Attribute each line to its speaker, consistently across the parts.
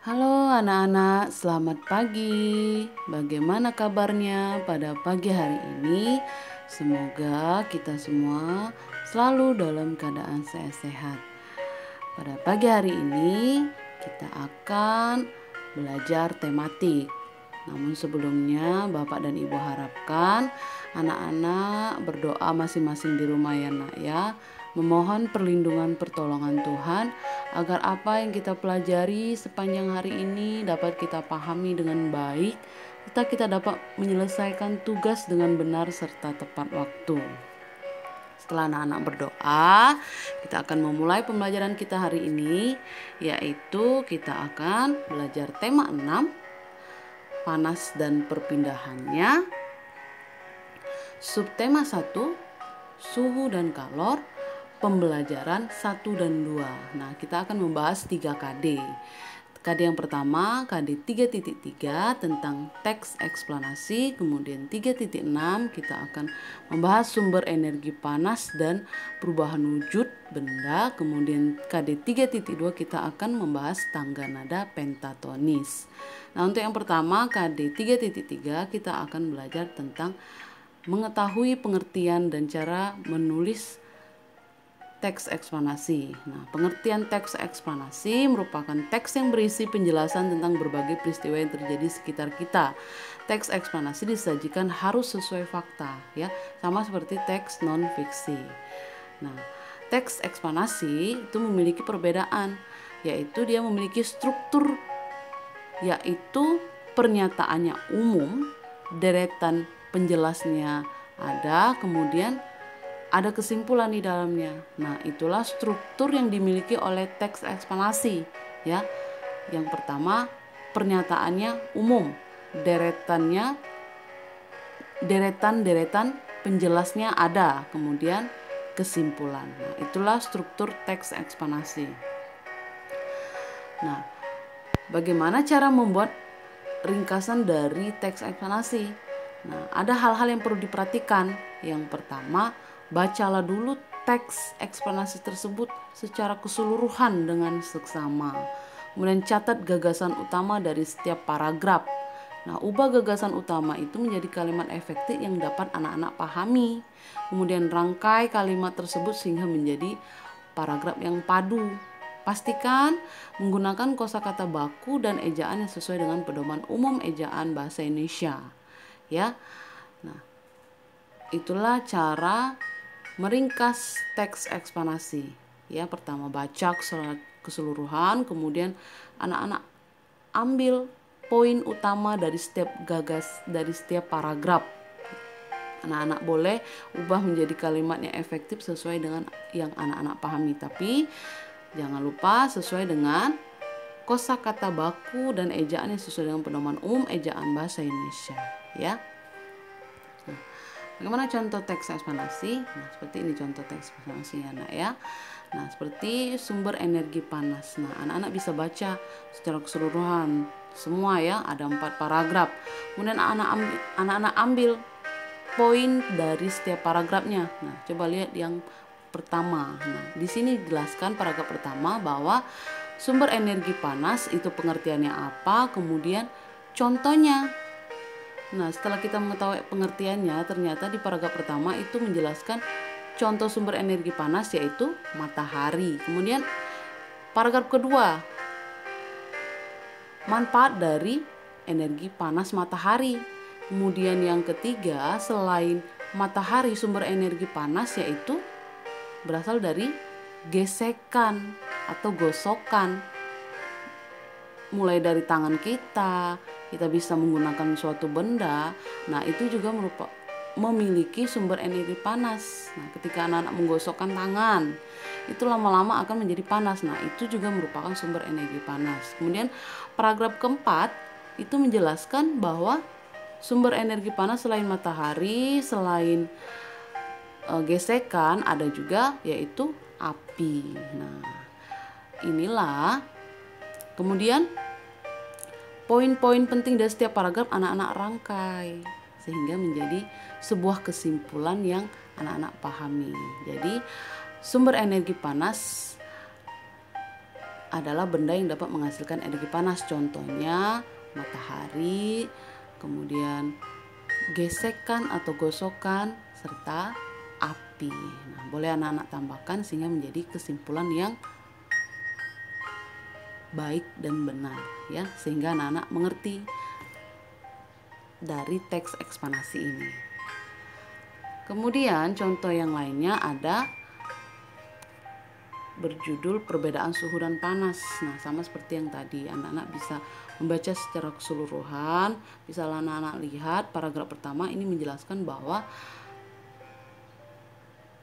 Speaker 1: Halo anak-anak, selamat pagi. Bagaimana kabarnya pada pagi hari ini? Semoga kita semua selalu dalam keadaan sehat-sehat. Pada pagi hari ini kita akan belajar tematik. Namun sebelumnya Bapak dan Ibu harapkan anak-anak berdoa masing-masing di rumah ya nak ya. Memohon perlindungan pertolongan Tuhan agar apa yang kita pelajari sepanjang hari ini dapat kita pahami dengan baik, serta kita dapat menyelesaikan tugas dengan benar serta tepat waktu. Setelah anak-anak berdoa, kita akan memulai pembelajaran kita hari ini, yaitu kita akan belajar tema 6, panas dan perpindahannya. Subtema 1, suhu dan kalor. Pembelajaran 1 dan 2. Nah, kita akan membahas 3 KD. KD yang pertama, KD 3.3 tentang teks eksplanasi. Kemudian 3.6 kita akan membahas sumber energi panas dan perubahan wujud benda. Kemudian KD 3.2 kita akan membahas tangga nada pentatonis. Nah, untuk yang pertama KD 3.3 kita akan belajar tentang mengetahui pengertian dan cara menulis teks eksplanasi. Nah, pengertian teks eksplanasi merupakan teks yang berisi penjelasan tentang berbagai peristiwa yang terjadi sekitar kita. Teks eksplanasi disajikan harus sesuai fakta, ya, sama seperti teks non fiksi. Nah, teks eksplanasi itu memiliki perbedaan, yaitu dia memiliki struktur, yaitu pernyataannya umum, deretan penjelasnya ada, kemudian ada kesimpulan di dalamnya. Nah, itulah struktur yang dimiliki oleh teks eksplanasi, ya. Yang pertama, pernyataannya umum, deretan penjelasnya ada, kemudian kesimpulan. Nah, itulah struktur teks eksplanasi. Nah, bagaimana cara membuat ringkasan dari teks eksplanasi? Nah, ada hal-hal yang perlu diperhatikan. Yang pertama, bacalah dulu teks eksplanasi tersebut secara keseluruhan dengan seksama. Kemudian catat gagasan utama dari setiap paragraf. Nah, ubah gagasan utama itu menjadi kalimat efektif yang dapat anak-anak pahami. Kemudian rangkai kalimat tersebut sehingga menjadi paragraf yang padu. Pastikan menggunakan kosakata baku dan ejaan yang sesuai dengan pedoman umum ejaan bahasa Indonesia. Ya. Nah, itulah cara meringkas teks eksplanasi. Ya, pertama baca keseluruhan, kemudian anak-anak ambil poin utama dari setiap paragraf. Anak-anak boleh ubah menjadi kalimat yang efektif sesuai dengan yang anak-anak pahami, tapi jangan lupa sesuai dengan kosakata baku dan ejaan yang sesuai dengan pedoman umum ejaan bahasa Indonesia, ya. Bagaimana contoh teks eksplanasi? Nah, seperti ini contoh teks eksplanasi ya, nak ya. Nah, seperti sumber energi panas. Nah, anak-anak bisa baca secara keseluruhan semua ya, ada 4 paragraf. Kemudian anak-anak ambil poin dari setiap paragrafnya. Nah, coba lihat yang pertama. Nah, di sini dijelaskan paragraf pertama bahwa sumber energi panas itu pengertiannya apa, kemudian contohnya. Nah, setelah kita mengetahui pengertiannya, ternyata di paragraf pertama itu menjelaskan contoh sumber energi panas yaitu matahari. Kemudian paragraf kedua, manfaat dari energi panas matahari. Kemudian yang ketiga, selain matahari, sumber energi panas yaitu berasal dari gesekan atau gosokan. Mulai dari tangan kita bisa menggunakan suatu benda. Nah, itu juga memiliki sumber energi panas. Nah, ketika anak-anak menggosokkan tangan, itu lama-lama akan menjadi panas. Nah, itu juga merupakan sumber energi panas. Kemudian paragraf keempat itu menjelaskan bahwa sumber energi panas selain matahari, selain gesekan, ada juga yaitu api. Nah, inilah kemudian poin-poin penting dari setiap paragraf anak-anak rangkai sehingga menjadi sebuah kesimpulan yang anak-anak pahami. Jadi sumber energi panas adalah benda yang dapat menghasilkan energi panas. Contohnya matahari, kemudian gesekan atau gosokan, serta api. Nah, boleh anak-anak tambahkan sehingga menjadi kesimpulan yang baik dan benar ya, sehingga anak-anak mengerti dari teks eksplanasi ini. Kemudian contoh yang lainnya ada berjudul perbedaan suhu dan panas. Nah, sama seperti yang tadi, anak-anak bisa membaca secara keseluruhan. Bisa anak-anak lihat paragraf pertama ini menjelaskan bahwa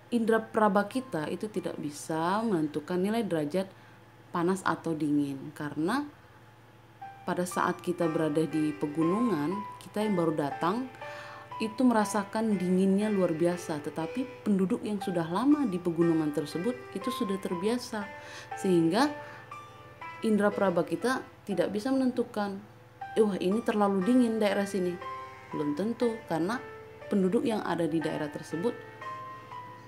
Speaker 1: indera peraba kita itu tidak bisa menentukan nilai derajat panas atau dingin, karena pada saat kita berada di pegunungan, kita yang baru datang itu merasakan dinginnya luar biasa, tetapi penduduk yang sudah lama di pegunungan tersebut itu sudah terbiasa, sehingga indera peraba kita tidak bisa menentukan, wah ini terlalu dingin daerah sini. Belum tentu, karena penduduk yang ada di daerah tersebut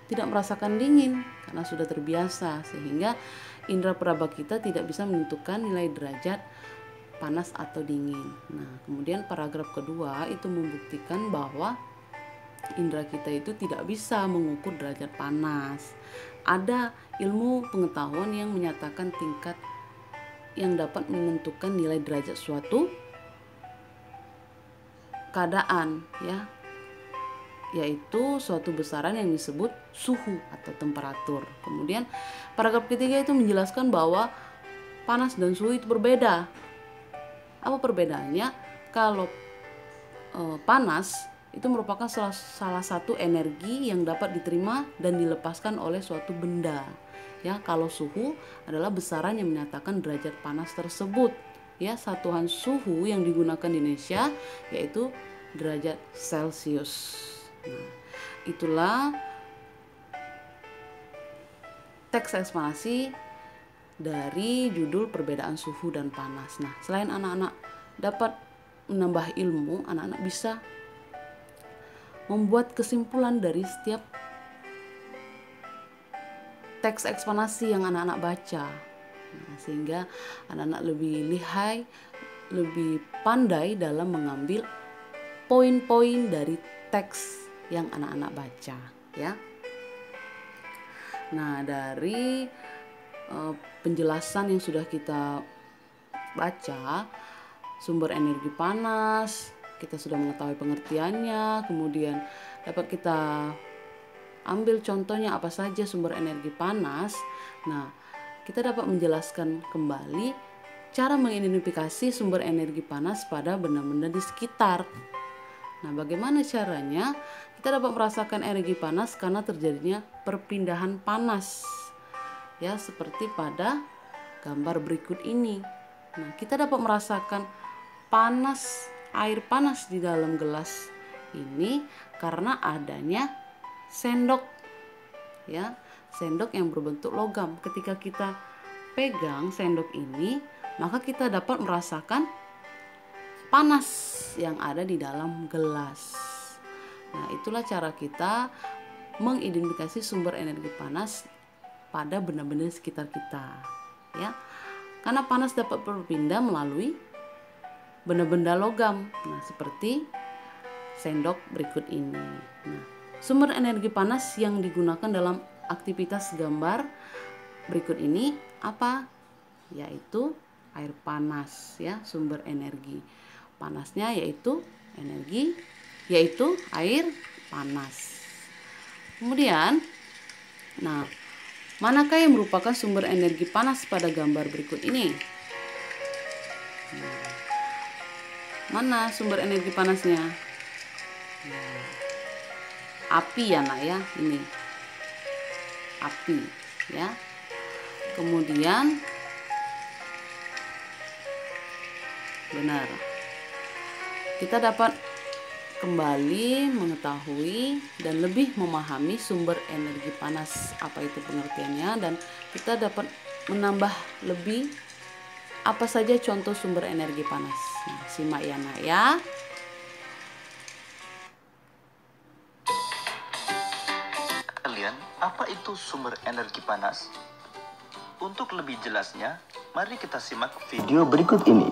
Speaker 1: tidak merasakan dingin karena sudah terbiasa, sehingga indera peraba kita tidak bisa menentukan nilai derajat panas atau dingin. Nah, kemudian paragraf kedua itu membuktikan bahwa indera kita itu tidak bisa mengukur derajat panas. Ada ilmu pengetahuan yang menyatakan tingkat yang dapat menentukan nilai derajat suatu keadaan ya, yaitu suatu besaran yang disebut suhu atau temperatur. Kemudian paragraf ketiga itu menjelaskan bahwa panas dan suhu itu berbeda. Apa perbedaannya? Kalau panas itu merupakan salah satu energi yang dapat diterima dan dilepaskan oleh suatu benda. Ya, kalau suhu adalah besaran yang menyatakan derajat panas tersebut. Ya, satuan suhu yang digunakan di Indonesia yaitu derajat Celcius. Nah, itulah teks eksplanasi dari judul perbedaan suhu dan panas. Nah, selain anak-anak dapat menambah ilmu, anak-anak bisa membuat kesimpulan dari setiap teks eksplanasi yang anak-anak baca. Nah, sehingga anak-anak lebih lihai, lebih pandai dalam mengambil poin-poin dari teks yang anak-anak baca, ya. Nah, dari penjelasan yang sudah kita baca, sumber energi panas, kita sudah mengetahui pengertiannya, kemudian dapat kita ambil contohnya apa saja sumber energi panas. Nah, kita dapat menjelaskan kembali cara mengidentifikasi sumber energi panas pada benda-benda di sekitar. Nah, bagaimana caranya? Kita dapat merasakan energi panas karena terjadinya perpindahan panas. Ya, seperti pada gambar berikut ini. Nah, kita dapat merasakan panas, air panas di dalam gelas ini karena adanya sendok. Ya, sendok yang berbentuk logam. Ketika kita pegang sendok ini, maka kita dapat merasakan panas yang ada di dalam gelas. Nah, itulah cara kita mengidentifikasi sumber energi panas pada benda-benda di sekitar kita, ya. Karena panas dapat berpindah melalui benda-benda logam. Nah, seperti sendok berikut ini. Nah, sumber energi panas yang digunakan dalam aktivitas gambar berikut ini apa? Yaitu air panas, ya, sumber energi panasnya yaitu air panas. Kemudian, nah, manakah yang merupakan sumber energi panas pada gambar berikut ini? Nah, mana sumber energi panasnya? Nah, api ya nak ya, ini api ya. Kemudian benar, kita dapat kembali mengetahui dan lebih memahami sumber energi panas, apa itu pengertiannya, dan kita dapat menambah lebih apa saja contoh sumber energi panas. Nah, simak ya nak ya.
Speaker 2: Kalian, apa itu sumber energi panas? Untuk lebih jelasnya, Mari kita simak video berikut ini.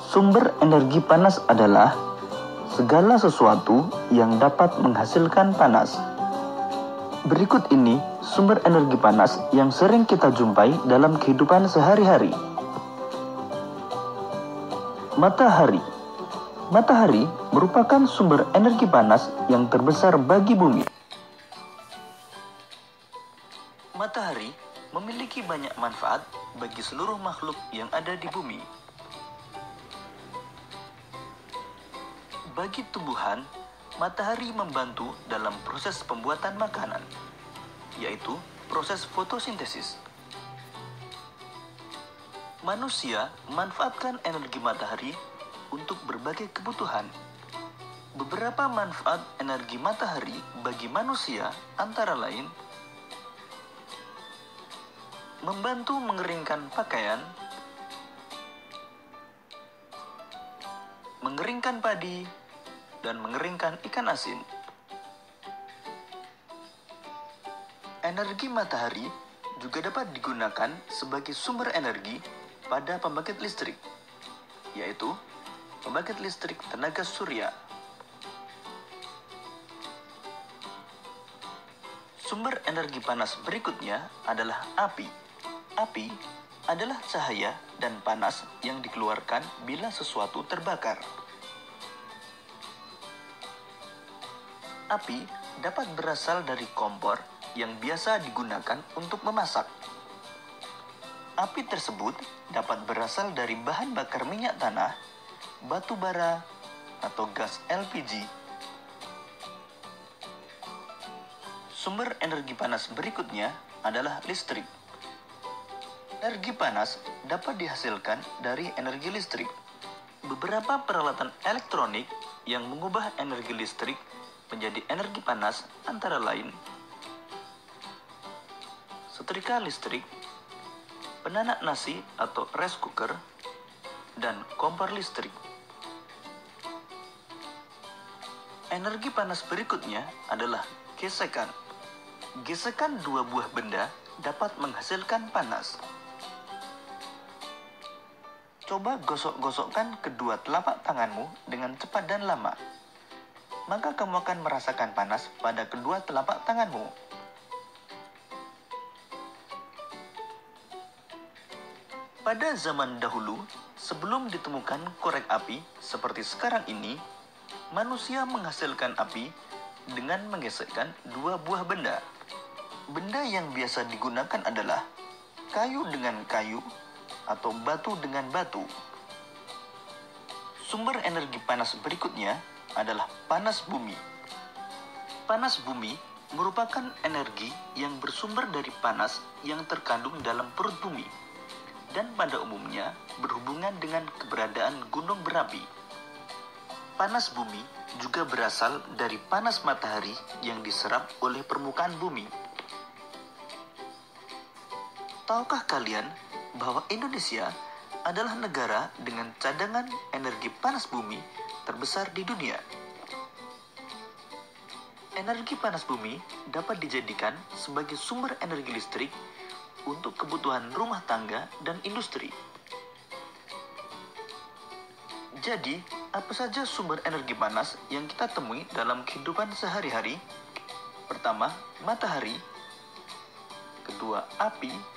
Speaker 2: Sumber energi panas adalah segala sesuatu yang dapat menghasilkan panas. Berikut ini sumber energi panas yang sering kita jumpai dalam kehidupan sehari-hari. Matahari. Matahari merupakan sumber energi panas yang terbesar bagi bumi. Matahari memiliki banyak manfaat bagi seluruh makhluk yang ada di bumi. Bagi tumbuhan, matahari membantu dalam proses pembuatan makanan, yaitu proses fotosintesis. Manusia memanfaatkan energi matahari untuk berbagai kebutuhan. Beberapa manfaat energi matahari bagi manusia antara lain membantu mengeringkan pakaian, mengeringkan padi, dan mengeringkan ikan asin. Energi matahari juga dapat digunakan sebagai sumber energi pada pembangkit listrik, yaitu pembangkit listrik tenaga surya. Sumber energi panas berikutnya adalah api. Api adalah cahaya dan panas yang dikeluarkan bila sesuatu terbakar. Api dapat berasal dari kompor yang biasa digunakan untuk memasak. Api tersebut dapat berasal dari bahan bakar minyak tanah, batu bara, atau gas LPG. Sumber energi panas berikutnya adalah listrik. Energi panas dapat dihasilkan dari energi listrik. Beberapa peralatan elektronik yang mengubah energi listrik menjadi energi panas antara lain setrika listrik, penanak nasi atau rice cooker, dan kompor listrik. Energi panas berikutnya adalah gesekan. Gesekan dua buah benda dapat menghasilkan panas. Coba gosok-gosokkan kedua telapak tanganmu dengan cepat dan lama. Maka kamu akan merasakan panas pada kedua telapak tanganmu. Pada zaman dahulu, sebelum ditemukan korek api seperti sekarang ini, manusia menghasilkan api dengan menggesekkan dua buah benda. Benda yang biasa digunakan adalah kayu dengan kayu atau batu dengan batu. Sumber energi panas berikutnya adalah panas bumi. Panas bumi merupakan energi yang bersumber dari panas yang terkandung dalam perut bumi dan pada umumnya berhubungan dengan keberadaan gunung berapi. Panas bumi juga berasal dari panas matahari yang diserap oleh permukaan bumi. Tahukah kalian bahwa Indonesia adalah negara dengan cadangan energi panas bumi terbesar di dunia? Energi panas bumi dapat dijadikan sebagai sumber energi listrik untuk kebutuhan rumah tangga dan industri. Jadi, apa saja sumber energi panas yang kita temui dalam kehidupan sehari-hari? Pertama, matahari. Kedua, api.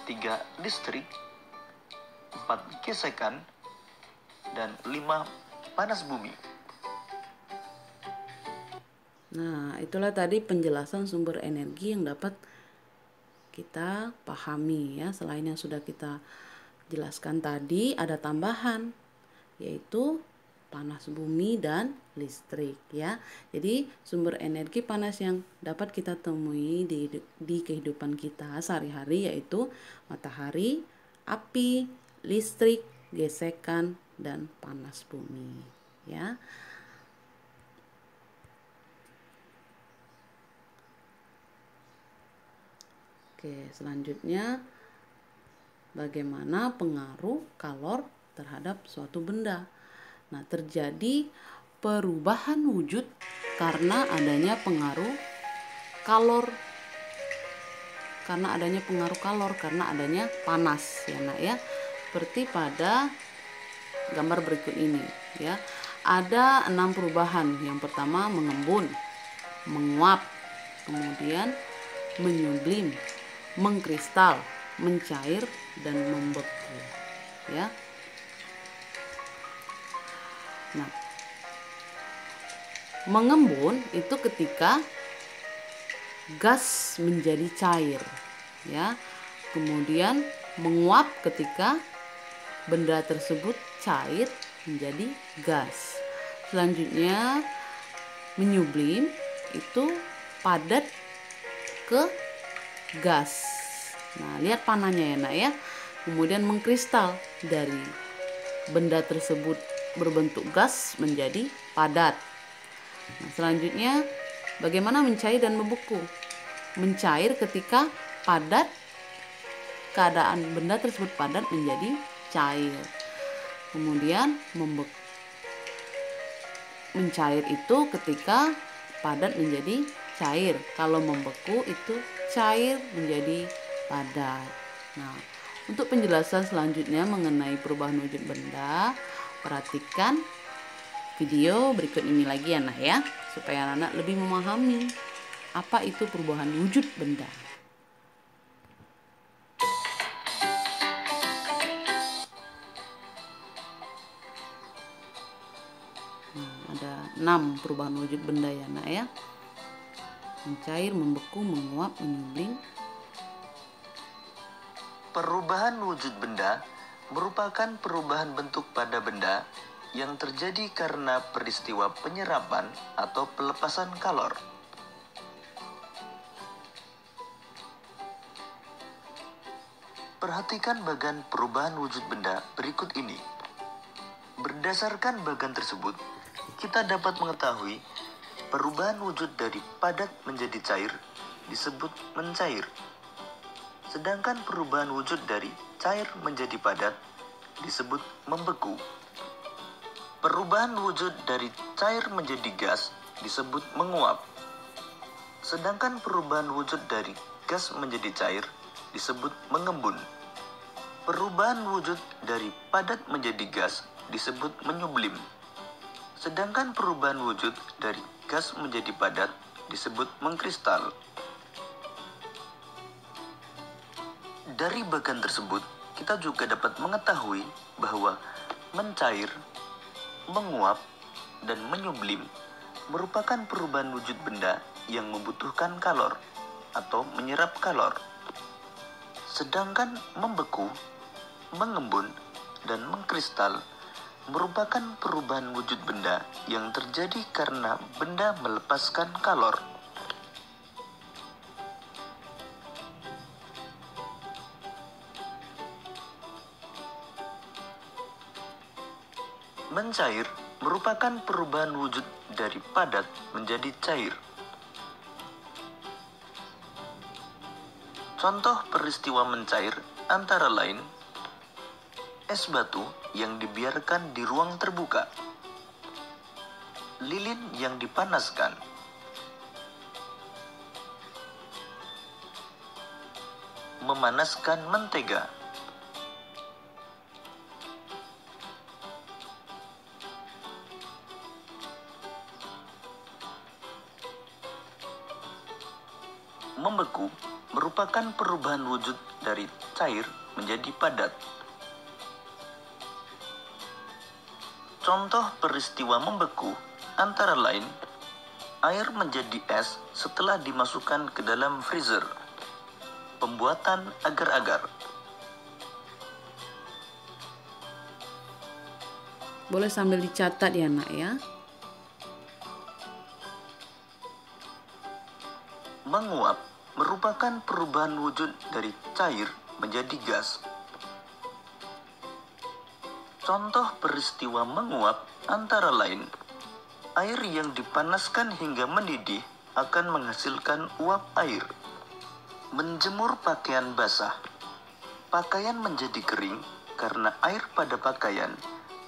Speaker 2: 3, listrik. 4, gesekan. Dan 5, panas bumi.
Speaker 1: Nah, itulah tadi penjelasan sumber energi yang dapat kita pahami ya. Selain yang sudah kita jelaskan tadi, ada tambahan, yaitu panas bumi dan listrik ya. Jadi sumber energi panas yang dapat kita temui di kehidupan kita sehari-hari yaitu matahari, api, listrik, gesekan, dan panas bumi ya. Oke, selanjutnya bagaimana pengaruh kalor terhadap suatu benda. Nah, terjadi perubahan wujud karena adanya pengaruh kalor karena adanya pengaruh kalor, karena adanya panas ya nak ya. Seperti pada gambar berikut ini ya. Ada 6 perubahan. Yang pertama mengembun, menguap, kemudian menyublim, mengkristal, mencair, dan membeku ya. Nah, mengembun itu ketika gas menjadi cair ya. Kemudian menguap ketika benda tersebut cair menjadi gas. Selanjutnya menyublim itu padat ke gas. Nah, lihat panahnya ya nak ya. Kemudian mengkristal, dari benda tersebut berbentuk gas menjadi padat. Nah, selanjutnya bagaimana mencair dan membeku? Mencair ketika padat, keadaan benda tersebut padat menjadi cair. Kemudian mencair itu ketika padat menjadi cair. Kalau membeku itu cair menjadi padat. Nah, untuk penjelasan selanjutnya mengenai perubahan wujud benda, perhatikan video berikut ini lagi ya nak ya, supaya anak lebih memahami apa itu perubahan wujud benda. Nah, ada 6 perubahan wujud benda ya nak ya. Mencair, membeku, menguap, menyublim.
Speaker 2: Perubahan wujud benda merupakan perubahan bentuk pada benda yang terjadi karena peristiwa penyerapan atau pelepasan kalor. Perhatikan bagan perubahan wujud benda berikut ini. Berdasarkan bagan tersebut, kita dapat mengetahui perubahan wujud dari padat menjadi cair disebut mencair. Sedangkan perubahan wujud dari cair menjadi padat disebut membeku. Perubahan wujud dari cair menjadi gas disebut menguap. Sedangkan perubahan wujud dari gas menjadi cair disebut mengembun. Perubahan wujud dari padat menjadi gas disebut menyublim. Sedangkan perubahan wujud dari gas menjadi padat disebut mengkristal. Dari bagan tersebut, kita juga dapat mengetahui bahwa mencair, menguap, dan menyublim merupakan perubahan wujud benda yang membutuhkan kalor atau menyerap kalor. Sedangkan membeku, mengembun, dan mengkristal merupakan perubahan wujud benda yang terjadi karena benda melepaskan kalor. Mencair merupakan perubahan wujud dari padat menjadi cair. Contoh peristiwa mencair antara lain es batu yang dibiarkan di ruang terbuka, lilin yang dipanaskan, memanaskan mentega, membeku merupakan perubahan wujud dari cair menjadi padat. Contoh peristiwa membeku antara lain air menjadi es setelah dimasukkan ke dalam freezer, pembuatan agar-agar.
Speaker 1: Boleh sambil dicatat ya nak ya.
Speaker 2: Menguap merupakan perubahan wujud dari cair menjadi gas. Contoh peristiwa menguap antara lain air yang dipanaskan hingga mendidih akan menghasilkan uap air. Menjemur pakaian basah, pakaian menjadi kering karena air pada pakaian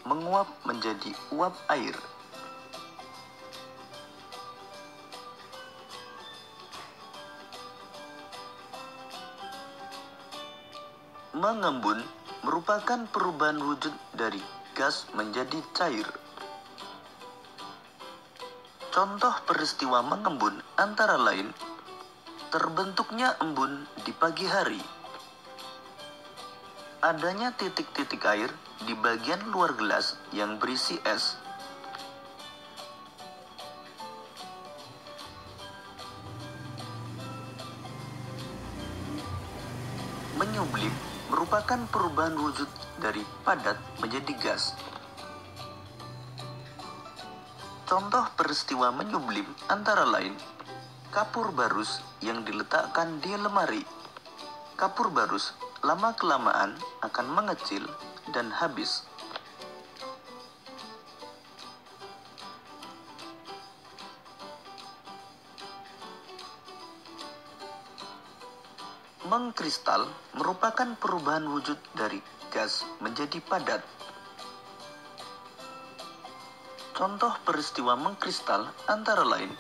Speaker 2: menguap menjadi uap air. Mengembun merupakan perubahan wujud dari gas menjadi cair. Contoh peristiwa mengembun antara lain terbentuknya embun di pagi hari, adanya titik-titik air di bagian luar gelas yang berisi es, menyublim merupakan perubahan wujud dari padat menjadi gas. Contoh peristiwa menyublim antara lain kapur barus yang diletakkan di lemari. Kapur barus lama-kelamaan akan mengecil dan habis. Mengkristal merupakan perubahan wujud dari gas menjadi padat. Contoh peristiwa mengkristal antara lain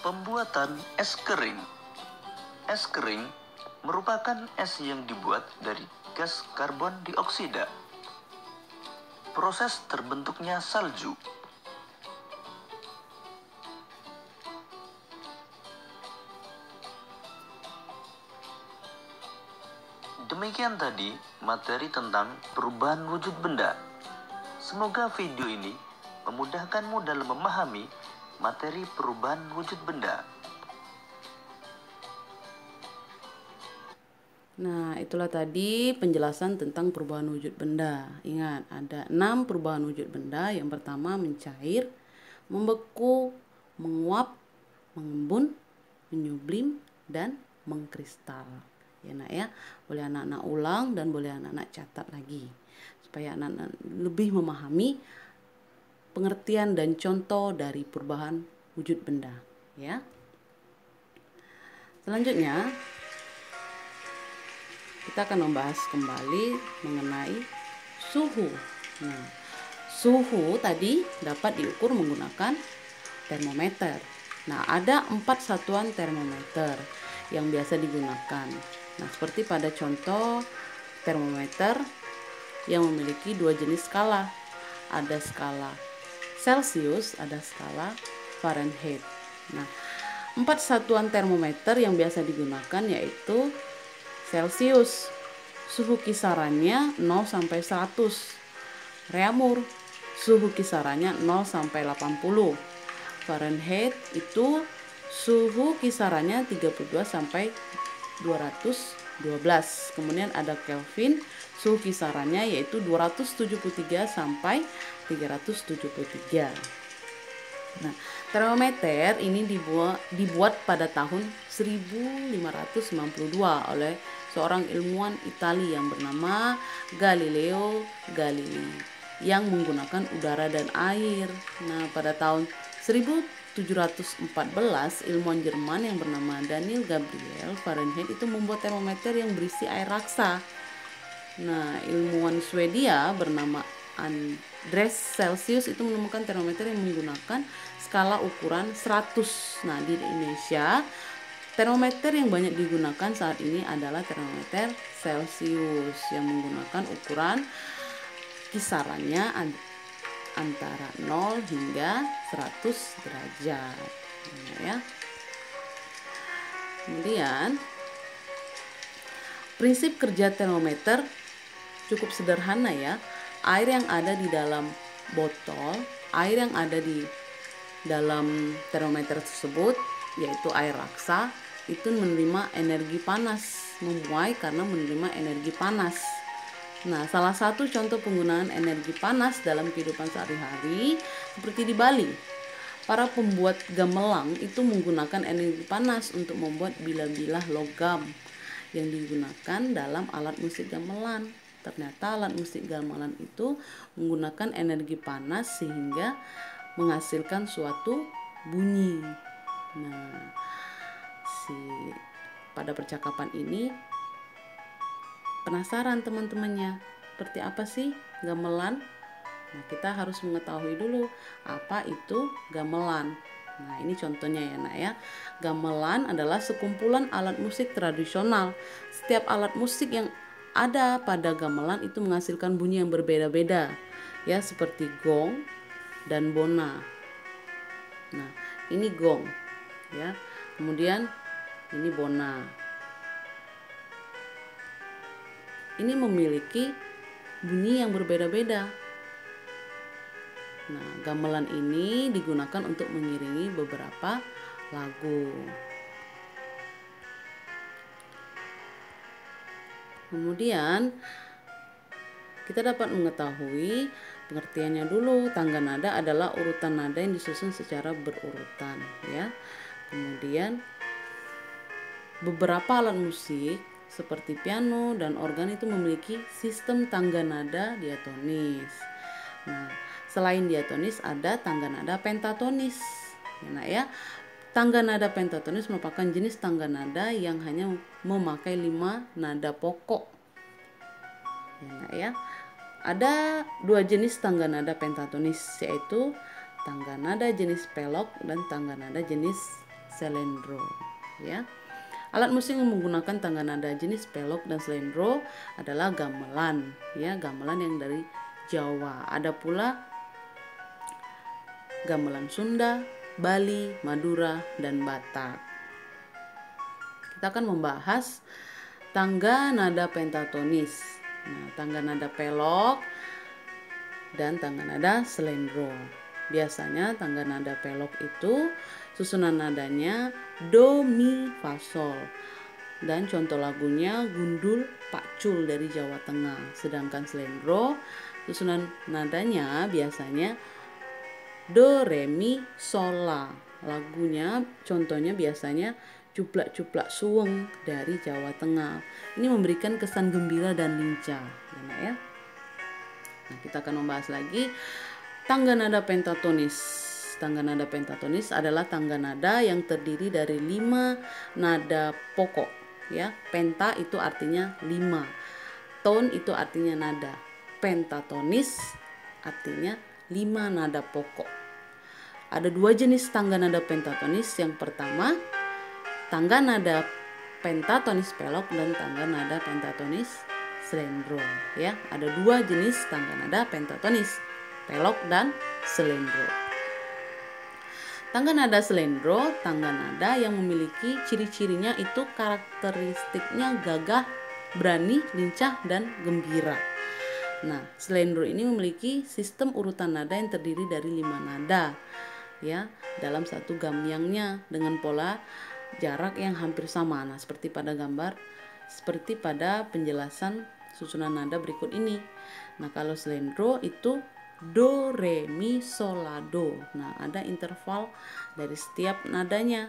Speaker 2: pembuatan es kering. Es kering merupakan es yang dibuat dari gas karbon dioksida. Proses terbentuknya salju. Demikian tadi materi tentang perubahan wujud benda. Semoga video ini memudahkanmu dalam memahami materi perubahan wujud benda.
Speaker 1: Nah, itulah tadi penjelasan tentang perubahan wujud benda. Ingat, ada 6 perubahan wujud benda. Yang pertama mencair, membeku, menguap, mengembun, menyublim, dan mengkristal. Ya nak ya, boleh anak-anak ulang dan boleh anak-anak catat lagi supaya anak-anak lebih memahami pengertian dan contoh dari perubahan wujud benda, ya. Selanjutnya kita akan membahas kembali mengenai suhu. Nah, suhu tadi dapat diukur menggunakan termometer. Nah, ada 4 satuan termometer yang biasa digunakan. Nah, seperti pada contoh termometer yang memiliki 2 jenis skala. Ada skala Celcius, ada skala Fahrenheit. Nah, 4 satuan termometer yang biasa digunakan yaitu Celcius, suhu kisarannya 0 sampai 100. Reaumur, suhu kisarannya 0 sampai 80. Fahrenheit itu suhu kisarannya 32 sampai 212. Kemudian ada Kelvin, suhu kisarannya yaitu 273 sampai 373. Nah, termometer ini dibuat pada tahun 1592 oleh seorang ilmuwan Italia yang bernama Galileo Galilei yang menggunakan udara dan air. Nah, pada tahun 1714 ilmuwan Jerman yang bernama Daniel Gabriel Fahrenheit itu membuat termometer yang berisi air raksa. Nah, ilmuwan Swedia bernama Andreas Celsius itu menemukan termometer yang menggunakan skala ukuran 100. Nah, di Indonesia termometer yang banyak digunakan saat ini adalah termometer Celsius yang menggunakan ukuran kisarannya antara 0 hingga 100 derajat. Nah, ya. Kemudian prinsip kerja termometer cukup sederhana ya. Air yang ada di dalam botol, air yang ada di dalam termometer tersebut yaitu air raksa itu menerima energi panas, memuai karena menerima energi panas. Nah, salah satu contoh penggunaan energi panas dalam kehidupan sehari-hari seperti di Bali. Para pembuat gamelan itu menggunakan energi panas untuk membuat bilah-bilah logam yang digunakan dalam alat musik gamelan. Ternyata alat musik gamelan itu menggunakan energi panas sehingga menghasilkan suatu bunyi. Nah, pada percakapan ini penasaran teman-temannya, seperti apa sih gamelan? Nah, kita harus mengetahui dulu apa itu gamelan. Nah, ini contohnya ya nak ya. Gamelan adalah sekumpulan alat musik tradisional. Setiap alat musik yang ada pada gamelan itu menghasilkan bunyi yang berbeda-beda, ya, seperti gong dan bona. Nah, ini gong, ya. Kemudian ini bona. Ini memiliki bunyi yang berbeda-beda. Nah, gamelan ini digunakan untuk mengiringi beberapa lagu. Kemudian kita dapat mengetahui pengertiannya dulu. Tangga nada adalah urutan nada yang disusun secara berurutan, ya. Kemudian beberapa alat musik seperti piano dan organ itu memiliki sistem tangga nada diatonis. Nah, selain diatonis ada tangga nada pentatonis. Ya, nah, ya. Tangga nada pentatonis merupakan jenis tangga nada yang hanya memakai 5 nada pokok. Ya. Ada 2 jenis tangga nada pentatonis, yaitu tangga nada jenis pelok dan tangga nada jenis selendro, ya. Alat musik yang menggunakan tangga nada jenis pelok dan selendro adalah gamelan, ya, gamelan yang dari Jawa. Ada pula gamelan Sunda, Bali, Madura, dan Batak. Kita akan membahas tangga nada pentatonis. Nah, tangga nada pelok dan tangga nada selendro. Biasanya tangga nada pelok itu susunan nadanya do, mi, fa, sol. Dan contoh lagunya Gundul Pakcul dari Jawa Tengah. Sedangkan selendro susunan nadanya biasanya do, re, mi, sol, la. Lagunya contohnya biasanya Cuplak-cuplak suweng dari Jawa Tengah. Ini memberikan kesan gembira dan lincah, ya. Nah, kita akan membahas lagi tangga nada pentatonis. Tangga nada pentatonis adalah tangga nada yang terdiri dari 5 nada pokok, ya. Penta itu artinya 5. Ton itu artinya nada. Pentatonis artinya 5 nada pokok. Ada 2 jenis tangga nada pentatonis. Yang pertama, tangga nada pentatonis pelok dan tangga nada pentatonis selendro, ya. Ada 2 jenis tangga nada pentatonis, pelok dan selendro. Tangga nada selendro, tangga nada yang memiliki ciri-cirinya itu karakteristiknya gagah, berani, lincah, dan gembira. Nah, selendro ini memiliki sistem urutan nada yang terdiri dari 5 nada, ya, dalam satu gamyangnya dengan pola jarak yang hampir sama. Nah, seperti pada penjelasan susunan nada berikut ini. Nah, kalau selendro itu do, re, mi, sol, la, do. Nah, ada interval dari setiap nadanya.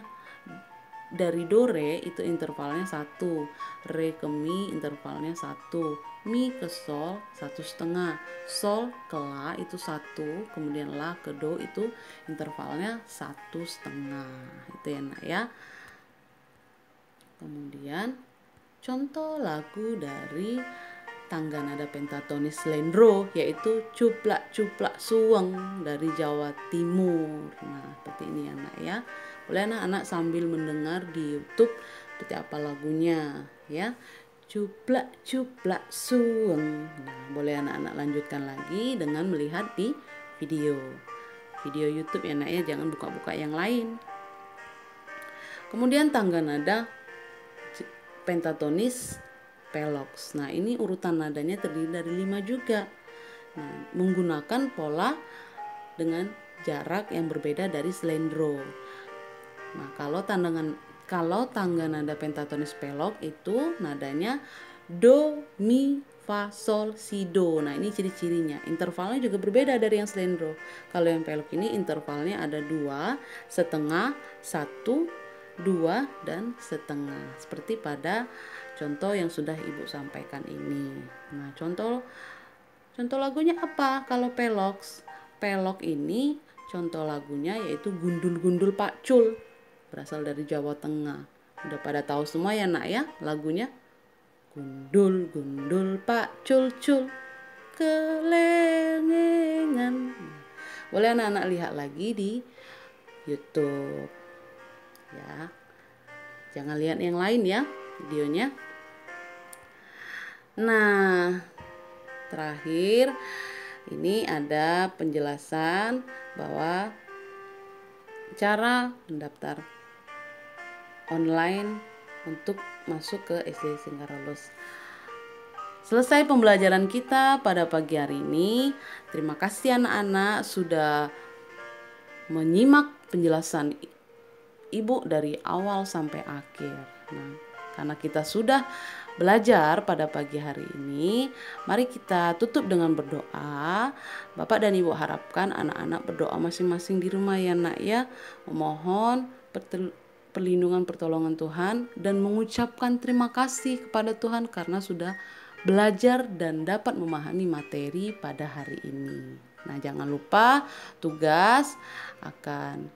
Speaker 1: Dari do, re itu intervalnya 1, re ke mi intervalnya 1, mi ke sol 1,5, sol ke la itu 1, kemudian la ke do itu intervalnya 1,5. Itu ya, nak, ya. Kemudian contoh lagu dari tangga nada pentatonis selendro yaitu Cuplak-cuplak suweng dari Jawa Timur. Nah, seperti ini ya, nak, ya. Boleh anak-anak sambil mendengar di YouTube seperti apa lagunya, ya. Cuplak-cuplak suweng. Nah, boleh anak-anak lanjutkan lagi dengan melihat di video YouTube ya, nak, ya. Jangan buka-buka yang lain. Kemudian tangga nada pentatonis peloks. Nah, ini urutan nadanya terdiri dari 5 juga. Nah, menggunakan pola dengan jarak yang berbeda dari selendro. Nah, kalau tangga nada pentatonis pelok itu nadanya do, mi, fa, sol, si, do. Nah, ini ciri-cirinya. Intervalnya juga berbeda dari yang selendro. Kalau yang pelok ini intervalnya ada 2, setengah, 1, 2, dan setengah. Seperti pada contoh yang sudah Ibu sampaikan ini. Nah, contoh lagunya apa kalau peloks? Pelok ini contoh lagunya yaitu Gundul-gundul Pakcul, berasal dari Jawa Tengah. Udah pada tahu semua ya, nak, ya, lagunya? Gundul-gundul Pakcul-cul kelengengan. Boleh anak-anak lihat lagi di YouTube, ya. Jangan lihat yang lain ya videonya. Nah, terakhir ini ada penjelasan bahwa cara mendaftar online untuk masuk ke SD Singkaralus. Selesai pembelajaran kita pada pagi hari ini. Terima kasih anak-anak sudah menyimak penjelasan Ibu dari awal sampai akhir. Nah, karena kita sudah belajar pada pagi hari ini, mari kita tutup dengan berdoa. Bapak dan Ibu harapkan anak-anak berdoa masing-masing di rumah ya nak ya. Memohon perlindungan pertolongan Tuhan dan mengucapkan terima kasih kepada Tuhan karena sudah belajar dan dapat memahami materi pada hari ini. Nah, jangan lupa tugas akan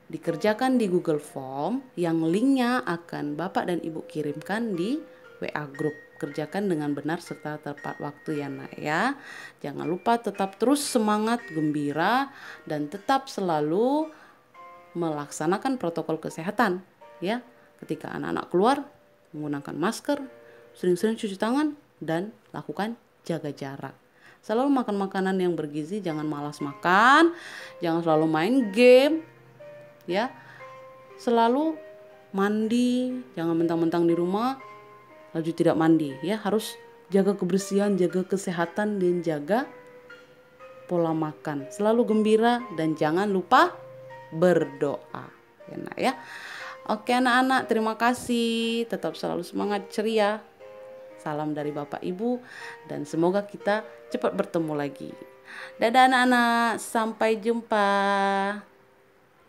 Speaker 1: dikerjakan di Google Form yang linknya akan Bapak dan Ibu kirimkan di WA Group. Kerjakan dengan benar serta tepat waktu ya nak ya. Jangan lupa tetap terus semangat, gembira, dan tetap selalu melaksanakan protokol kesehatan ya. Ketika anak-anak keluar, menggunakan masker, sering-sering cuci tangan, dan lakukan jaga jarak. Selalu makan makanan yang bergizi, jangan malas makan, jangan selalu main game ya. Selalu mandi, jangan mentang-mentang di rumah lalu tidak mandi ya. Harus jaga kebersihan, jaga kesehatan, dan jaga pola makan. Selalu gembira dan jangan lupa berdoa ya nak ya. Oke anak-anak, terima kasih. Tetap selalu semangat, ceria. Salam dari Bapak Ibu dan semoga kita cepat bertemu lagi. Dadah anak-anak, sampai jumpa.